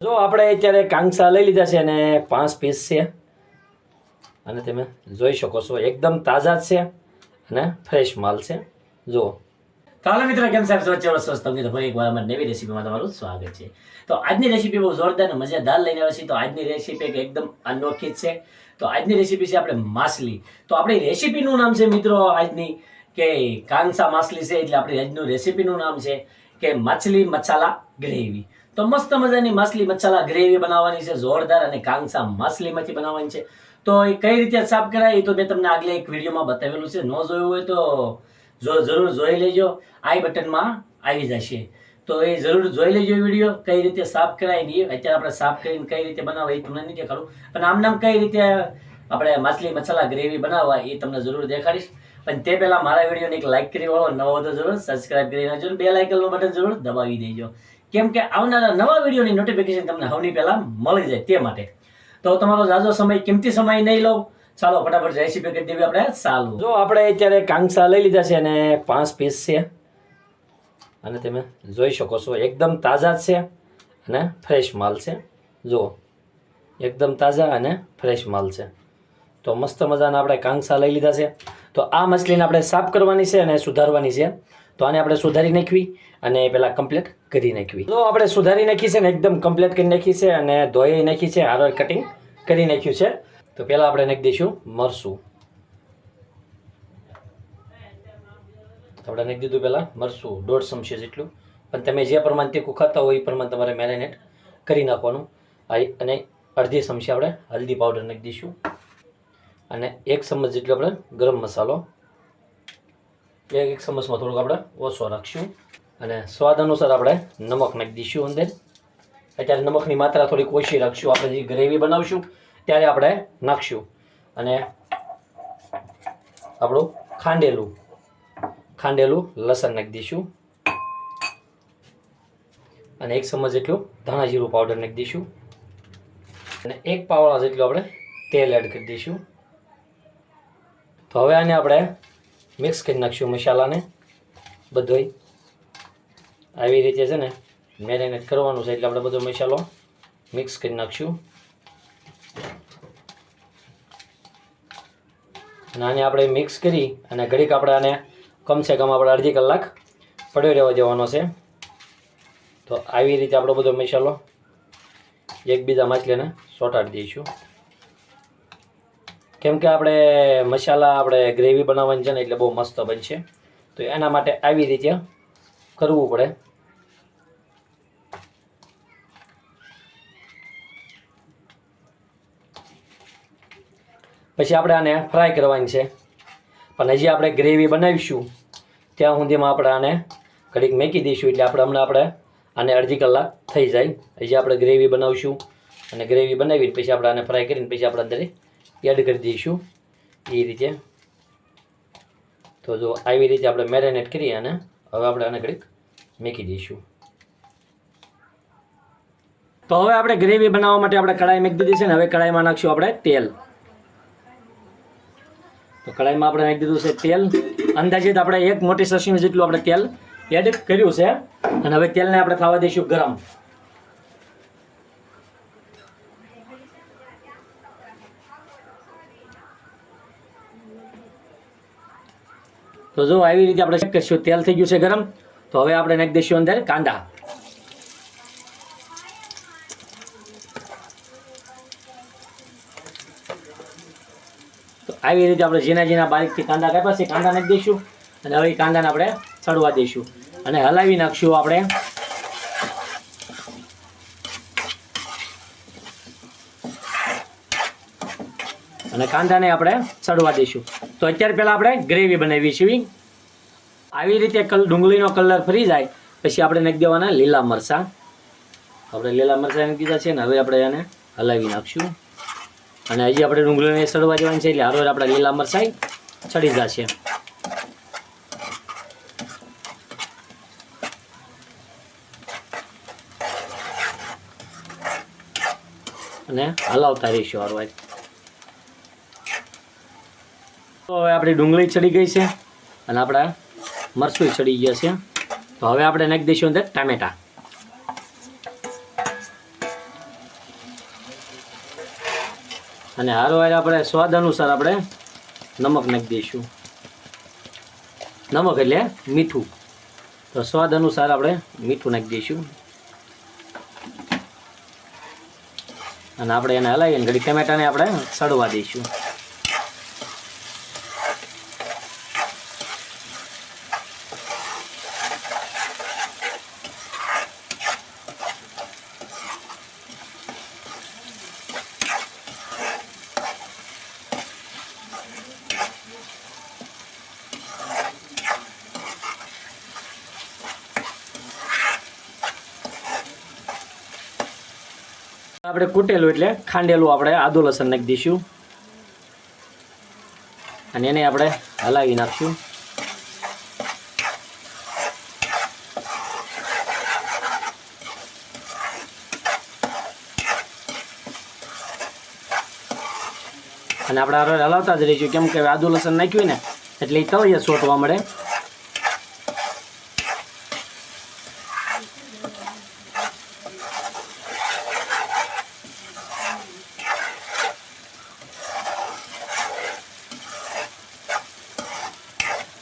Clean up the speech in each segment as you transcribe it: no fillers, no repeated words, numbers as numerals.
જો આપણે અત્યારે કાંગસા લઈ લીધા છે અને 5 પીસ છે અને તમે જોઈ શકો છો એકદમ તાજા છે અને ફ્રેશ માલ છે જો ચાલો મિત્રો કેમ સાહેબ સ્વચ્છ તમને તો ફરી એકવાર અમારી નવી રેસીપીમાં તમારું સ્વાગત છે। તો આજની રેસીપી બહુ જોરદાર અને મજેદાર લઈને આવ્યા છીએ। તો આજની રેસીપી એકદમ અનોખી છે। તો આજની રેસીપી છે આપણે માછલી। તો આપણી રેસીપીનું નામ છે મિત્રો આજની કે કાંગસા માછલી છે, એટલે આપણી આજનું રેસીપીનું નામ છે કે માછલી મસાલા ગ્રેવી। તો મસ્ત મજાની માછલી મસાલા ગ્રેવી બનાવવાની છે જોરદાર, અને કાંગસા માછલીમાંથી બનાવવાની છે। તો એ કઈ રીતે સાફ કરાય એ તો મેં તમને આગળ એક વિડીયોમાં બતાવેલું છે, ન જોયું હોય તો જરૂર જોઈ લેજો, આઈ બટનમાં આવી જશે। તો એ જરૂર જોઈ લેજો વિડીયો, કઈ રીતે સાફ કરાય ને અત્યારે આપણે સાફ કરીને કઈ રીતે બનાવવા એ તમને નથી દેખાડું, પણ આમ નામ કઈ રીતે આપણે માછલી મસાલા ગ્રેવી બનાવવા એ તમને જરૂર દેખાડીશ। પણ તે પહેલા મારા વિડીયોને એક લાઈક કરી વાળો, નવો તો જરૂર સબસ્ક્રાઇબ કરી નાખજો, બે લાઇકનનું બટન જરૂર દબાવી દેજો, કેમ કે આવનારા નવા વિડીયોની નોટિફિકેશન તમને સૌથી પહેલા મળી જાય તે માટે। તો તમારો જાજો સમય, કિંમતી સમય નહીં લઉં, ચાલો ફટાફટ રેસીપી કરી દેવી આપણે ચાલુ। જો આપણે અત્યારે કાંગસા લઈ લીધા છે અને 5 પીસ છે અને તમે જોઈ શકો છો એકદમ તાજા છે અને ફ્રેશ માલ છે જો એકદમ તાજા અને ફ્રેશ માલ છે। તો મસ્ત મજાના આપણે કાંગસા લઈ લીધા છે। તો આ માછલીને આપણે સાફ કરવાની છે અને સુધારવાની છે। તો આને આપણે સુધારી નાખવી અને પહેલાં કમ્પ્લીટ કરી નાખવી। જો આપણે સુધારી નાખી છે ને એકદમ કમ્પ્લીટ કરી નાખી છે અને ધોઈ નાખી છે, હારવાર કટિંગ કરી નાખ્યું છે। તો પહેલાં આપણે નાખી દઈશું મરચું। આપણે નાખી દીધું પહેલાં મરચું 1.5 ચમચી જેટલું, પણ તમે જે પ્રમાણે તીખું ખાતા હોય એ પ્રમાણે તમારે મેરિનેટ કરી નાખવાનું। અને અડધી ચમચી આપણે હલ્દી પાવડર નાખી દઈશું અને 1 ચમચ જેટલો આપણે ગરમ મસાલો, એક ચમચમાં થોડુંક આપણે ઓછો રાખશું અને સ્વાદ અનુસાર આપણે નમક નાખી દઈશું અંદર। અત્યારે નમકની માત્રા થોડીક ઓછી રાખશું, આપણે જે ગ્રેવી બનાવશું ત્યારે આપણે નાખશું। અને આપણું ખાંડેલું લસણ નાખી દઈશું અને 1 ચમચ જેટલું ધાણા જીરું પાવડર નાખી દઈશું અને 1 પાવડા જેટલું આપણે તેલ એડ કરી દઈશું। તો હવે આને આપણે મિક્સ કરી નાખશું મસાલાને બધોય આવી રીતે છે ને મેરિનેટ કરવાનું છે, એટલે આપણે બધો મસાલો મિક્સ કરી નાખશું અને આને આપણે મિક્સ કરી અને ઘડીક આપણે આને કમસે કમ આપણે અડધી કલાક પડ્યો રહેવા દેવાનો છે। તો આવી રીતે આપણો બધો મસાલો એકબીજા માછલીને ચોંટાડી દઈશું, કેમ કે આપણે મસાલા આપણે ગ્રેવી બનાવવાની છે ને એટલે બહુ મસ્ત બનશે। તો એના માટે આવી રીતે કરવું પડે। પછી આપણે આને ફ્રાય કરવાની છે, પણ હજી આપણે ગ્રેવી બનાવીશું ત્યાં સુધીમાં આપણે આને ઘડીક મેકી દઈશું, એટલે આપણે આને અડધી કલાક થઈ જાય। હજી આપણે ગ્રેવી બનાવીશું અને ગ્રેવી બનાવીને પછી આપણે આને ફ્રાય કરીને પછી આપણે અંદર એડ કરી દઈશું એ રીતે। તો જો આવી રીતે આપણે મેરિનેટ કરી અને હવે આપણે આને ઘડીક મેકી દઈશું। તો હવે આપણે ગ્રેવી બનાવવા માટે આપણે કઢાઈ મૂકી દીધી છે ને હવે કઢાઈમાં નાખશું આપણે તેલ। તો કઢાઈમાં આપણે નાખી દીધું છે તેલ, અંદાજિત આપણે 1 મોટી સસણી જેટલું આપણે તેલ એડ કર્યું છે અને હવે તેલને આપણે થવા દઈશું ગરમ। તો જો આવી રીતે આપણે ચેક કરીશું, તેલ થઈ ગયું છે ગરમ। તો હવે આપણે નાખી દઈશું અંદર કાંદા। તો આવી રીતે આપણે ઝીણા બારીકથી કાંદા કાપ્યા છે, કાંદા નાખી દઈશું અને હવે કાંદાને આપણે ચડવા દઈશું અને હલાવી નાખશું આપણે। અને કાંદાને આપણે ચડવા દઈશું। તો અત્યારે પહેલાં આપણે ગ્રેવી બનાવી છે। આવી રીતે ડુંગળીનો કલર ફરી જાય પછી આપણે નાખી દેવાના લીલા મરચાં। આપણે લીલા મરચાં નાખી દીધા છે ને હવે આપણે એને હલાવી નાખશું અને હજી આપણે ડુંગળીને ચડવા દેવાની છે, એટલે હારો આપણે લીલા મરચાં ચડી જશે અને હલાવતા રહીશું હારવાર। તો હવે આપણી ડુંગળી ચડી ગઈ છે અને આપણા મરચું ચડી ગયા છે। તો હવે આપણે નાખી દઈશું અંદર ટામેટા। અને હારો આપણે સ્વાદ અનુસાર આપણે નમક નાખી દઈશું. નમક એટલે મીઠું. તો સ્વાદ અનુસાર આપણે મીઠું નાખી દઈશું અને આપણે એને હલાવીને ઘડી ટમેટાને આપણે સડવા દઈશું. આપણે કૂટેલું એટલે ખાંડેલું આપણે આદુ લસણ નાખી દઈશું અને એને આપણે હલાવી નાખશું. અને આપણે હલાવતા જ રહીશું, કેમ કે આદુ લસણ નાખ્યું ને એટલે એ તળિયે સોટવા મળે.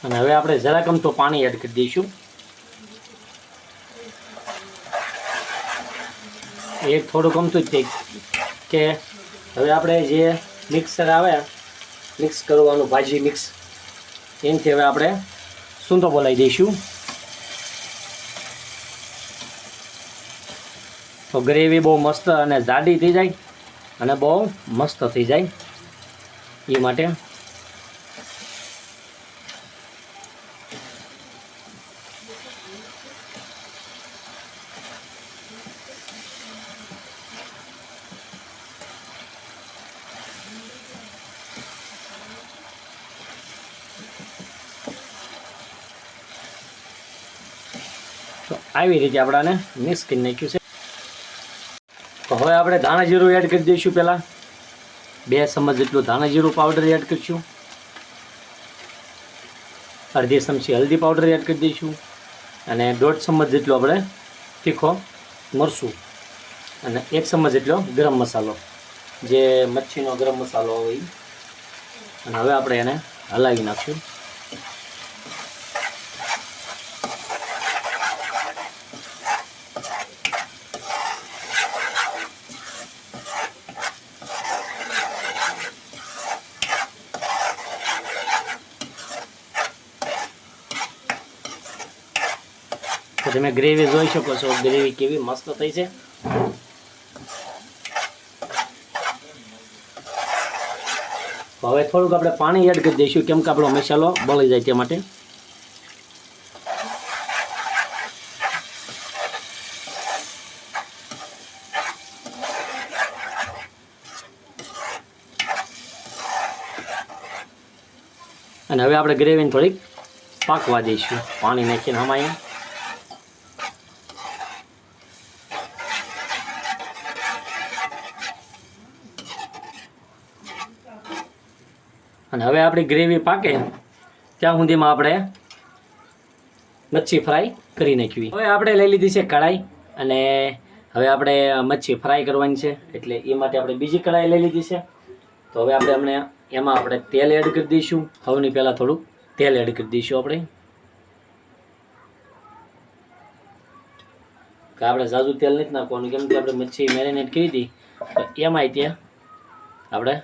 અને હવે આપણે જરાક તો પાણી એડ કરી દઈશું. એક થોડુંક અમતું જ કે હવે આપણે જે મિક્સર આવે મિક્સ કરવાનું ભાજી મિક્સ એનાથી હવે આપણે સૂંદો બોલાવી દઈશું. તો ગ્રેવી બહુ મસ્ત અને જાડી થઈ જાય અને બહુ મસ્ત થઈ જાય એ માટે. તો આવી રીતે આપણાને મિક્સ કરી નાખ્યું છે. તો હવે આપણે ધાણા જીરું એડ કરી દઈશું. પહેલાં 2 ચમચ જેટલું ધાણા જીરું પાવડર એડ કરીશું. અડધી ચમચી હલ્દી પાવડર એડ કરી દઈશું અને 1.5 ચમચ જેટલો આપણે તીખો મરચું અને 1 ચમચ જેટલો ગરમ મસાલો, જે મચ્છીનો ગરમ મસાલો હોય. અને હવે આપણે એને હલાવી નાખશું. તો તમે ગ્રેવી જોઈ શકો છો, ગ્રેવી કેવી મસ્ત થઈ છે. હવે થોડુંક આપણે પાણી એડ કરી દઈશું, કેમ કે આપણો મસાલો બળી જાય તે માટે. અને હવે આપણે ગ્રેવીને થોડીક પાકવા દઈશું પાણી નાખીને હમાઈ. અને હવે આપણી ગ્રેવી પાકે ત્યાં સુધીમાં આપણે મચ્છી ફ્રાય કરી નાખવી. હવે આપણે લઈ લીધી છે કઢાઈ અને હવે આપણે મચ્છી ફ્રાય કરવાની છે, એટલે એ માટે આપણે બીજી કઢાઈ લઈ લીધી છે. તો હવે આપણે એમાં આપણે તેલ એડ કરી દઈશું. સૌની પહેલાં થોડુંક તેલ એડ કરી દઈશું આપણે, કે આપણે ઝાઝુ તેલ નથી નાખવાનું, કેમ કે આપણે મચ્છી મેરિનેટ કરી હતી તો એમાંય ત્યાં આપણે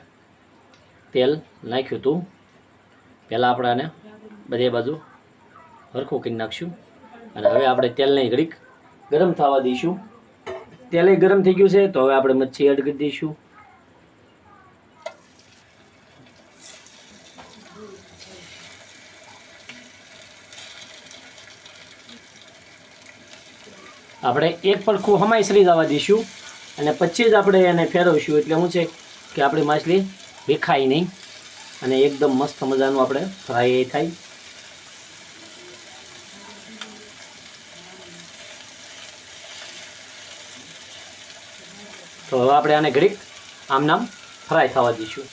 તેલ નાખ્યું હતું. પહેલાં આપણે આને બધે બાજુ હરખું કરી નાખશું અને હવે આપણે તેલને ઘડીક ગરમ થવા દઈશું. તેલે ગરમ થઈ ગયું છે, તો હવે આપણે મચ્છી એડ કરી દઈશું. આપણે એક પડખું હમાઈ સરી જવા દઈશું અને પછી જ આપણે એને ફેરવશું, એટલે શું છે કે આપણી માછલી વિખાય નહીં અને એકદમ મસ્ત મજાનું આપણે ફ્રાય થાય. તો હવે આપણે આને ઘડીક આમ નામ ફ્રાય થવા દઈશું.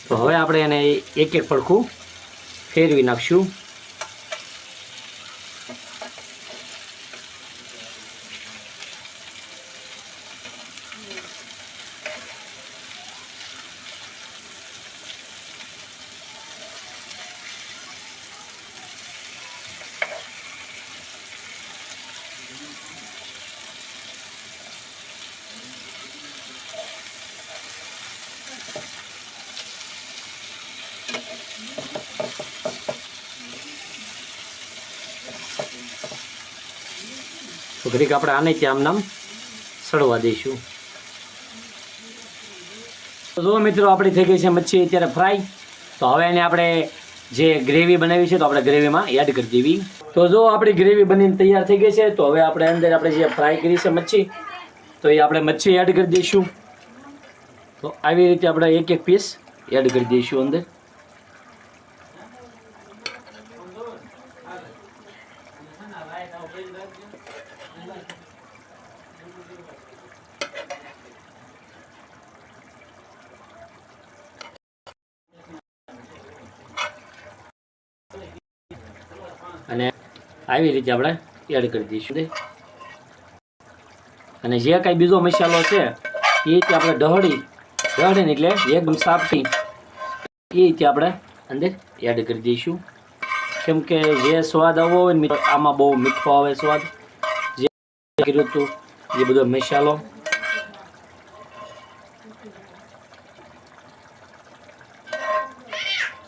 તો હવે આપણે એને એક એક પડખું ફેરવી નાખશું. તો ઘડીક આપણે આને ત્યાં આમ નામ સડવા દઈશું. તો જો મિત્રો આપણી થઈ ગઈ છે મચ્છી અત્યારે ફ્રાય. તો હવે એને આપણે જે ગ્રેવી બનાવી છે તો આપણે ગ્રેવીમાં એડ કરી દેવી. તો જો આપણી ગ્રેવી બનીને તૈયાર થઈ ગઈ છે. તો હવે આપણે અંદર આપણે જે ફ્રાય કરી છે મચ્છી, તો એ આપણે મચ્છી એડ કરી દઈશું. તો આવી રીતે આપણે એક એક પીસ એડ કરી દઈશું અંદર. અને આવી રીતે આપણે એડ કરી દઈશું. અને જે કાંઈ બીજો મસાલો છે એ રીતે આપણે ઢળીને એટલે એકદમ સાફથી એ રીતે આપણે અંદર એડ કરી દઈશું. કેમ કે જે સ્વાદ આવવો હોય ને આમાં બહુ મીઠો આવે સ્વાદ. જે કર્યું હતું એ બધો મસાલો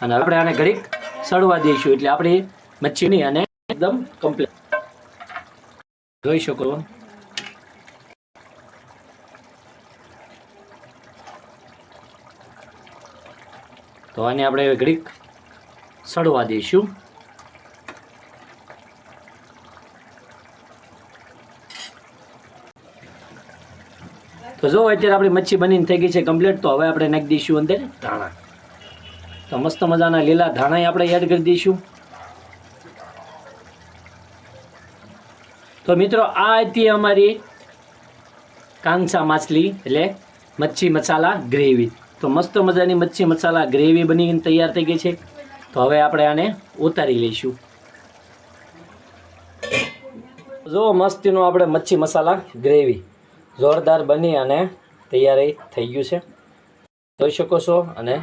અને આપણે આને ઘડીક સડવા દઈશું એટલે આપણી મચ્છીની અને એકદમ કમ્પ્લીટ જોઈ શકો. તો આને આપણે ઘડીક સડવા દઈશું. તો જો અત્યારે આપણી મચ્છી બનીને થઈ ગઈ છે કમ્પ્લીટ. તો હવે આપણે નાખી દઈશું અંદર ધાણા. તો મસ્ત મજાના લીલા ધાણા આપણે એડ કરી દઈશું. તો મિત્રો આ હતી અમારી કાંસા માછલી એટલે મચ્છી મસાલા ગ્રેવી. તો મસ્ત મજાની મચ્છી મસાલા ગ્રેવી બનીને તૈયાર થઈ ગઈ છે. તો હવે આપણે આને ઉતારી લઈશું. જો મસ્તીનું આપણે મચ્છી મસાલા ગ્રેવી જોરદાર બની અને તૈયાર થઈ ગયું છે. જોઈ શકો છો અને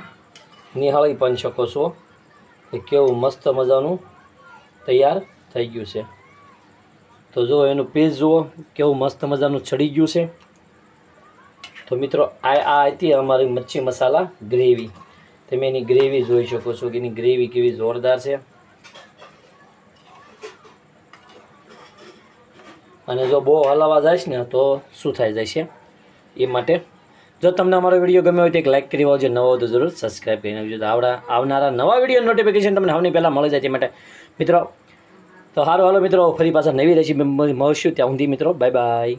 નિહાળી પણ શકો છો કે કેવું મસ્ત મજાનું તૈયાર થઈ ગયું છે. તો જો એનું પીસ જુઓ કેવું મસ્ત મજાનું ચડી ગયું છે. તો મિત્રો આ હતી અમારી મચ્છી મસાલા ગ્રેવી. તમે એની ગ્રેવી જોઈ શકો છો કે એની ગ્રેવી કેવી જોરદાર છે. અને જો બહુ હલાવા જાય ને તો શું થઈ જાય છે એ માટે. જો તમને અમારો વિડીયો ગમ્યો હોય તો એક લાઇક કરી આવજો. નવો હોય તો જરૂર સબસ્ક્રાઈબ કરી નાખજો. તો આવનારા નવા વિડીયો નોટિફિકેશન તમને સૌથી પહેલાં મળી જાય છે માટે મિત્રો. તો સારું હાલો મિત્રો, ફરી પાછા નવી રેસીપી મળશું. ત્યાં સુધી મિત્રો બાય બાય.